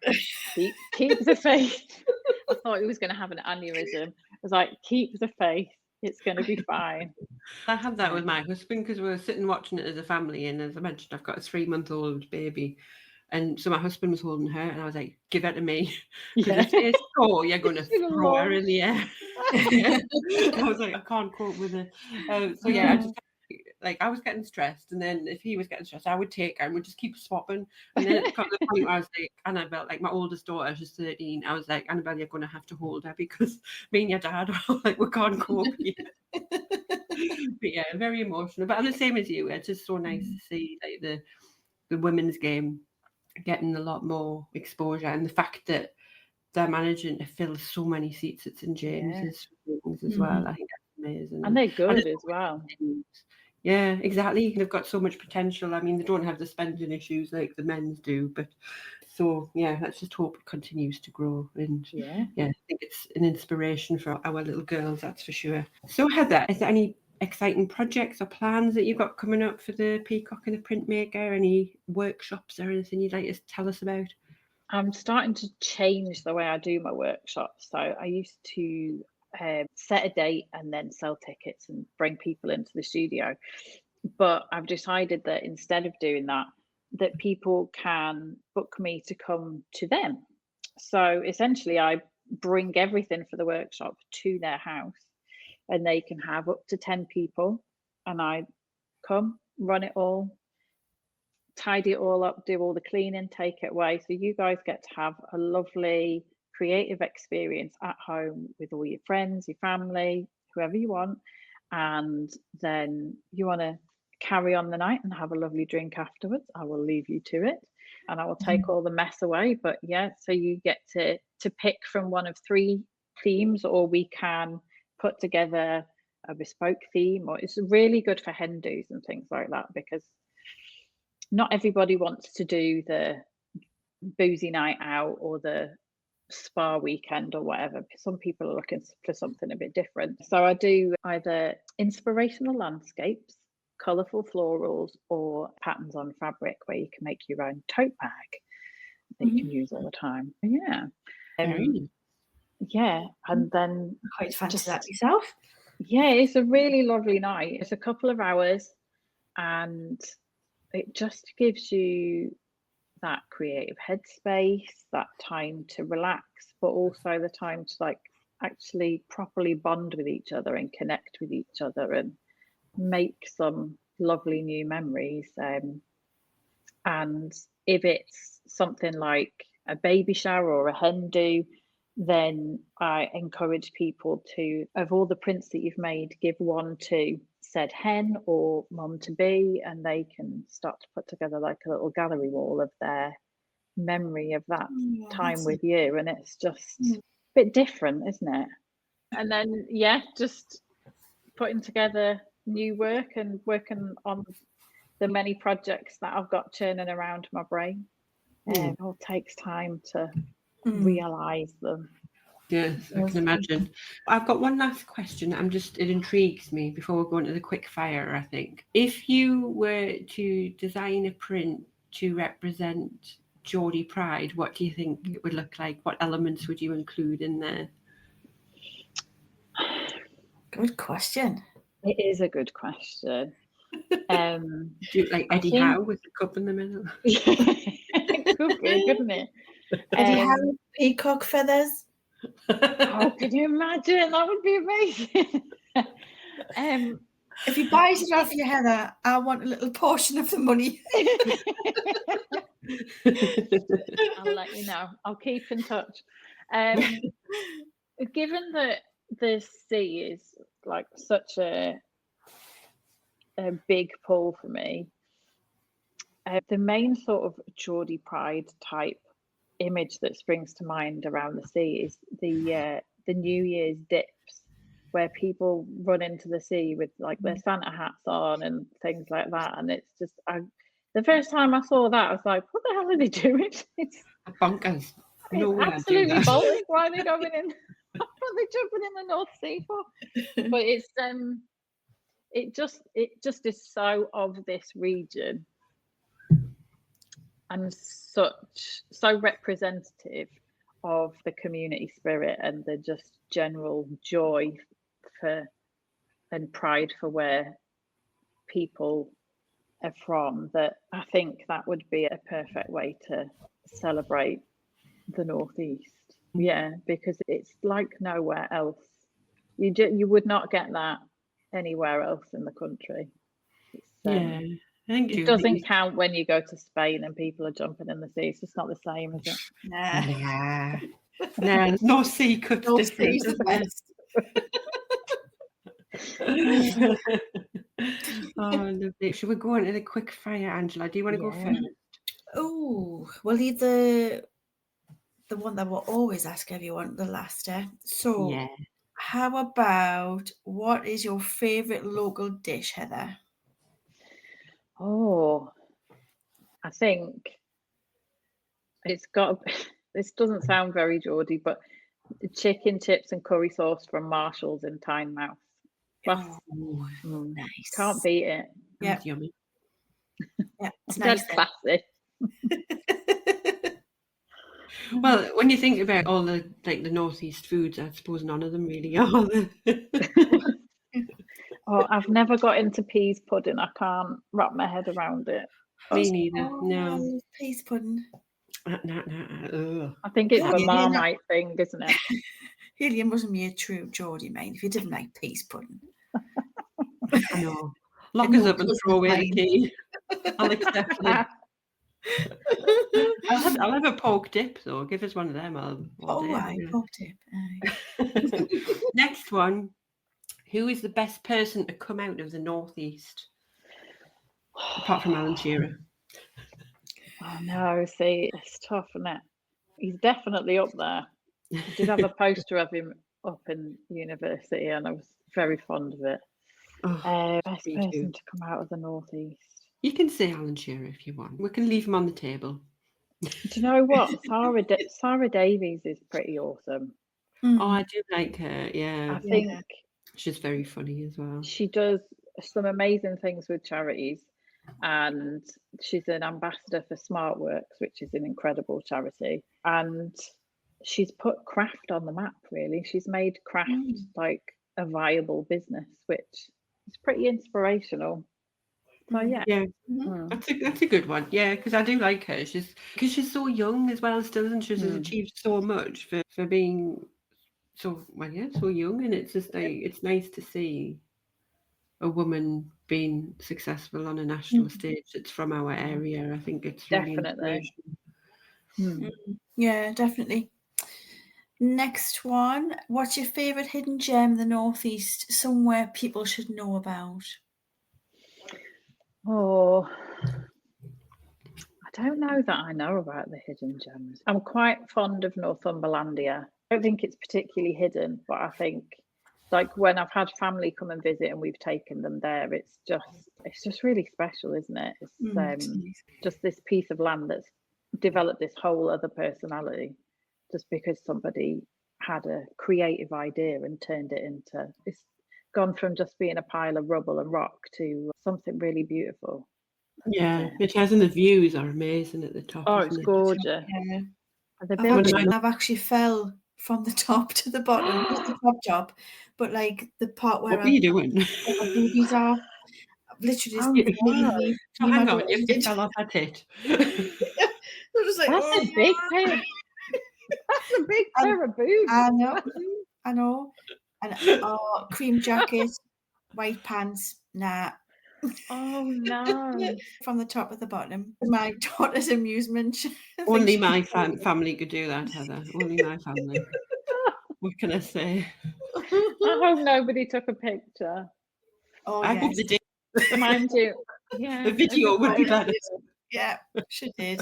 keep the faith. I thought he was going to have an aneurysm. I was like, keep the faith. It's going to be fine. I had that with my husband, because we were sitting watching it as a family, and as I mentioned, I've got a 3-month-old baby, and so my husband was holding her, and I was like, give her to me, because if they score, you're going to throw her in the air. I was like, I can't cope with it. So yeah, I just, like, I was getting stressed, and then if he was getting stressed, I would take her and we'd just keep swapping. And then it got to the point where I was like, Annabelle, like my oldest daughter, she's 13, I was like, Annabelle, you're going to have to hold her, because me and your dad are like, we can't cope yet. But yeah, very emotional. But I'm the same as you. It's just so nice to see like the women's game getting a lot more exposure, and the fact that they're managing to fill so many seats at St James's as well. I think that's amazing. And they're good as well. Yeah, exactly. They've got so much potential. I mean, they don't have the spending issues like the men's do, but so yeah, let's just hope it continues to grow. And I think it's an inspiration for our little girls, that's for sure. So Heather, is there any exciting projects or plans that you've got coming up for the Peacock and the Printmaker? Any workshops or anything you'd like to tell us about? I'm starting to change the way I do my workshops. So I used to set a date and then sell tickets and bring people into the studio. But I've decided that instead of doing that, that people can book me to come to them. So essentially, I bring everything for the workshop to their house, and they can have up to 10 people, and I come, run it all, tidy it all up, do all the cleaning, take it away. So you guys get to have a lovely creative experience at home with all your friends, your family, whoever you want. And then you want to carry on the night and have a lovely drink afterwards, I will leave you to it, and I will take all the mess away. But yeah, so you get to pick from one of 3 themes, or we can put together a bespoke theme, or it's really good for hen do's and things like that, because not everybody wants to do the boozy night out or the spa weekend or whatever. Some people are looking for something a bit different. So I do either inspirational landscapes, colourful florals, or patterns on fabric where you can make your own tote bag that you can use all the time. Yeah. Yeah. And then I quite fancy that yourself. Yeah, it's a really lovely night. It's a couple of hours, and it just gives you that creative headspace, that time to relax, but also the time to like actually properly bond with each other and connect with each other and make some lovely new memories. And if it's something like a baby shower or a hen do, then I encourage people to, of all the prints that you've made, give one to said hen or mum to be, and they can start to put together like a little gallery wall of their memory of that time with you. And it's just a bit different, isn't it? And then just putting together new work and working on the many projects that I've got churning around my brain. It all takes time to realise them. Yes, I can imagine. I've got one last question. It intrigues me before we go into the quick fire, I think. If you were to design a print to represent Geordie Pride, what do you think it would look like? What elements would you include in there? Good question. It is a good question. Do you like Eddie Howe with the cup in the middle? It could be, couldn't it? Eddie Howe, peacock feathers. Oh, can you imagine? That would be amazing. If you buy it off your Heather, I want a little portion of the money. I'll let you know. I'll keep in touch. Given that the sea is like such a big pull for me, the main sort of Geordie Pride type image that springs to mind around the sea is the New Year's dips, where people run into the sea with like their Santa hats on and things like that. And it's just, the first time I saw that, I was like, what the hell are they doing? It's bonkers. It's absolutely bonkers. Why are they going in? What are they jumping in the North Sea for? But it's it just is so of this region and so representative of the community spirit and the just general joy for and pride for where people are from, that I think that would be a perfect way to celebrate the Northeast. Yeah, because it's like nowhere else. You would not get that anywhere else in the country. I think it doesn't count when you go to Spain and people are jumping in the sea. It's just not the same, is it? Nah. No sea cuts different. Oh, lovely. Should we go into the quick fire, Angela? Do you want to go first? Oh, we'll leave the one that we'll always ask everyone, the last. So, how about, what is your favourite local dish, Heather? Oh, I think it's got. This doesn't sound very Geordie, but chicken chips and curry sauce from Marshall's in Tynemouth. Nice. Can't beat it. Yeah, yummy. Yeah, it's nice. Classic. Well, when you think about all the Northeast foods, I suppose none of them really are. Oh, I've never got into peas pudding. I can't wrap my head around it. Me neither. No. Peas pudding. No. I think it's a Marmite thing, isn't it? Really, it mustn't be a true Geordie, mate, if you didn't like peas pudding. I know. Lock us up and throw away the key. I'll accept it. I'll have a pork dip, though. Give us one of them. Pork dip. Next one. Who is the best person to come out of the Northeast? Apart from Alan Shearer. Oh no, see, it's tough, isn't it? He's definitely up there. I did have a poster of him up in university and I was very fond of it. Best person to come out of the Northeast. You can say Alan Shearer if you want. We can leave him on the table. Do you know what? Sarah Davies is pretty awesome. Oh, I do like her, yeah. I think she's very funny as well. She does some amazing things with charities, and she's an ambassador for SmartWorks, which is an incredible charity. And she's put craft on the map, really. She's made craft like a viable business, which is pretty inspirational. So that's a good one. Yeah, because I do like her. She's so young as well, still, and she's achieved so much for being so young, and it's just like it's nice to see a woman being successful on a national stage that's from our area. I think it's really inspirational. Yeah, definitely. Next one. What's your favourite hidden gem in the Northeast? Somewhere people should know about? Oh, I don't know that I know about the hidden gems. I'm quite fond of Northumberlandia. I don't think it's particularly hidden, but I think like when I've had family come and visit and we've taken them there, it's just really special, isn't it? It's just this piece of land that's developed this whole other personality just because somebody had a creative idea and turned it into, it's gone from just being a pile of rubble and rock to something really beautiful. Yeah, it has, and the views are amazing at the top. Oh, it's gorgeous. Yeah. I've I've actually fell from the top to the bottom, not the top, but like the part where what were you doing? my boobies are. I've literally just So hang on, you fell off at it. I was like, that's a big pair. That's a big pair of boobs. I know. And cream jacket, white pants, nah. Oh no! From the top to the bottom. My daughter's amusement. Only my family could do that, Heather. Only my family. What can I say? I hope nobody took a picture. Oh, I yes. hope they did. Mind you, yeah, the video would be better. Yeah, she did.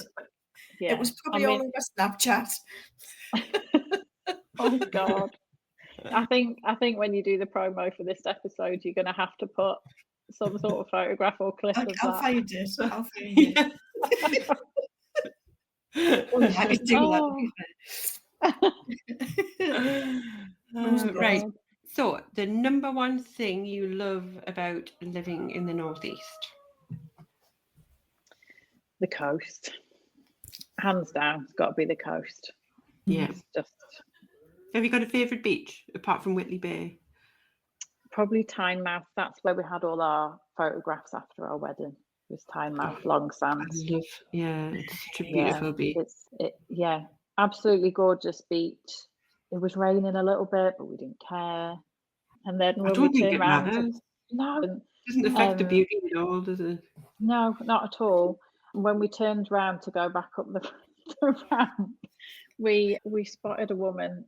Yeah. It was probably all over Snapchat. Oh God. I think when you do the promo for this episode, you're going to have to put some sort of photograph or clip of that. I'll find it. I'll find it. I could do that. Right. So, the number one thing you love about living in the Northeast? The coast. Hands down, it's got to be the coast. Yeah. It's just. Have you got a favourite beach apart from Whitley Bay? Probably Tynemouth. That's where we had all our photographs after our wedding. It was Tynemouth, Long Sands. It's such a beautiful beach. Yeah, absolutely gorgeous beach. It was raining a little bit, but we didn't care. And then when we turned around, no, it doesn't affect the beauty at all, does it? No, not at all. When we turned round to go back up the ramp, we spotted a woman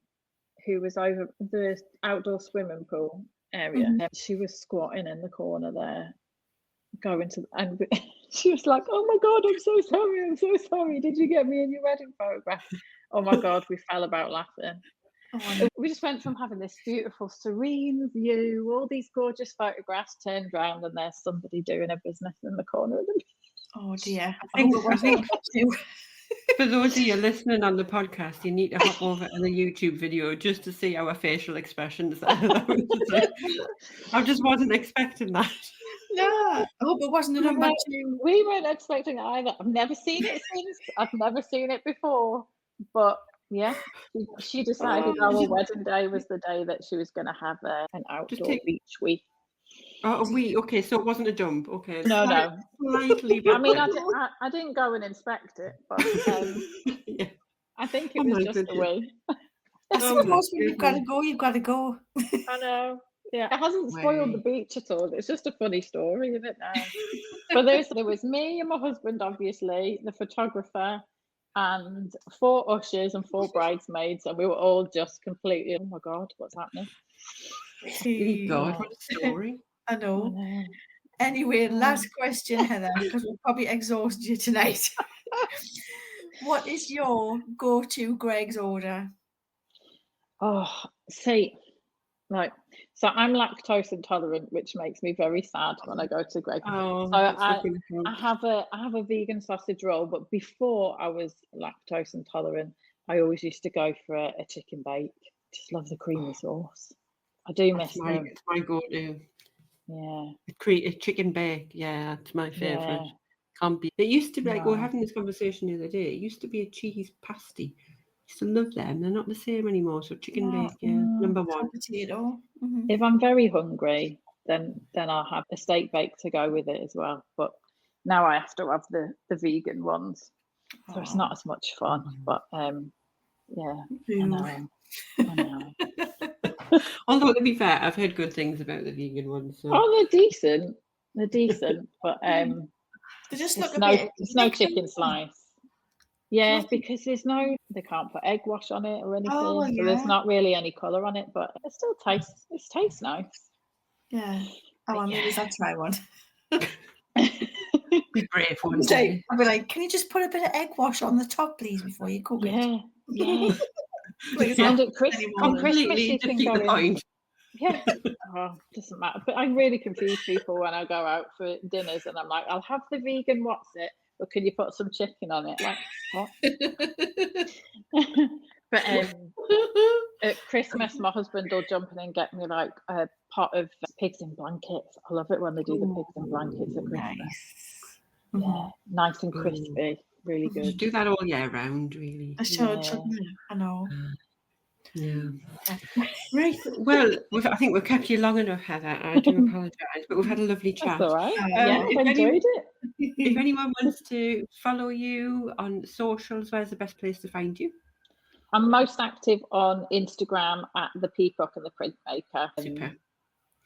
who was over the outdoor swimming pool area. And she was squatting in the corner there, and she was like, "Oh my God, I'm so sorry. Did you get me in your wedding photograph?" Oh my God, we fell about laughing. Oh, we just went from having this beautiful, serene view, all these gorgeous photographs, turned round, and there's somebody doing a business in the corner of the beach. Oh dear. I think for those of you listening on the podcast, you need to hop over to the YouTube video just to see our facial expressions. I just wasn't expecting that. No, I hope it wasn't a number two. We weren't expecting it either. I've never seen it since. I've never seen it before. But yeah, she decided our wedding day was the day that she was going to have an outdoor beach week. Oh, a week. Okay, so it wasn't a dump. Okay. No. Slightly. I mean, I didn't go and inspect it, but yeah. I think it was just a week. I suppose when you've got to go. I know. Yeah, it hasn't spoiled the beach at all. It's just a funny story, isn't it now? But there was me and my husband, obviously, the photographer, and 4 ushers and 4 bridesmaids, and we were all just completely, oh my God, what's happening? Oh God, what a story. I know. Anyway, last question, Heather, because we'll probably exhaust you tonight. What is your go-to Greg's order? Oh, see, so I'm lactose intolerant, which makes me very sad when I go to Greg's. Oh, so I have a vegan sausage roll, but before I was lactose intolerant, I always used to go for a chicken bake. Just love the creamy sauce. I do miss them. It's my go-to. Yeah. A chicken bake. Yeah, that's my favourite. Yeah. Can't be. It used to be we were having this conversation the other day. It used to be a cheese pasty. I used to love them. They're not the same anymore. So chicken bake, number one. Potato. If I'm very hungry, then I'll have a steak bake to go with it as well. But now I have to have the vegan ones. So it's not as much fun. But yeah, I know. Although to be fair, I've heard good things about the vegan ones. So. Oh, they're decent. But they just look it's no chicken slice. Yeah, because they can't put egg wash on it or anything. So there's not really any colour on it, but it still tastes nice. Yeah. Maybe I'll try one. Be brave one day. I'll be like, can you just put a bit of egg wash on the top, please, before you cook it? Yeah. And at Christmas you can go in. Yeah. Oh, doesn't matter. But I really confuse people when I go out for dinners and I'm like, I'll have the vegan what's it, but can you put some chicken on it? Like, what? But at Christmas, my husband will jump in and get me like a pot of pigs in blankets. I love it when they do the pigs in blankets at Christmas. Nice. Yeah, nice and crispy. Really You good. do that all year round, really. I sure, Yeah. I know. Yeah. Right. Well, I think we've kept you long enough, Heather. I do apologise, but we've had a lovely chat. That's all right. Yeah, I've enjoyed it. If anyone wants to follow you on socials, where's the best place to find you? I'm most active on Instagram at the Peacock and the Printmaker. Super.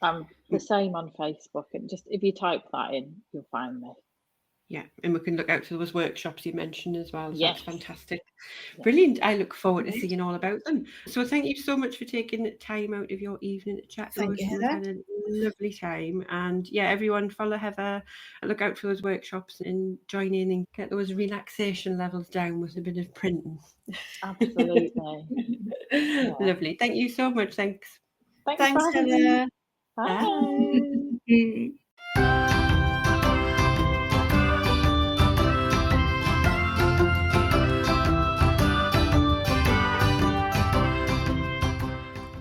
I'm the same on Facebook, and just if you type that in, you'll find me. Yeah, and we can look out for those workshops you mentioned as well. So Yes. That's fantastic. Yeah. Brilliant. I look forward to seeing all about them. So thank you so much for taking the time out of your evening to chat to us. Thank you, We've Heather. had a lovely time. And yeah, everyone follow Heather, look out for those workshops and join in and get those relaxation levels down with a bit of printing. Absolutely. Lovely. Thank you so much. Thanks. Thanks, for having me. Heather. Bye.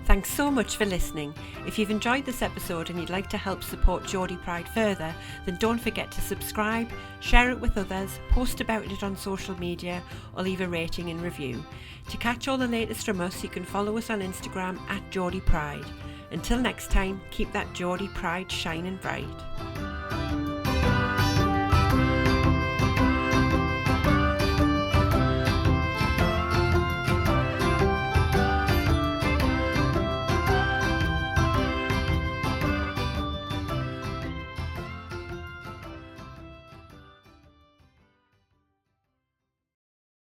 Thanks so much for listening. If you've enjoyed this episode and you'd like to help support Geordie Pride further, then don't forget to subscribe, share it with others, post about it on social media, or leave a rating and review. To catch all the latest from us, you can follow us on Instagram at Geordie Pride. Until next time, keep that Geordie Pride shining bright.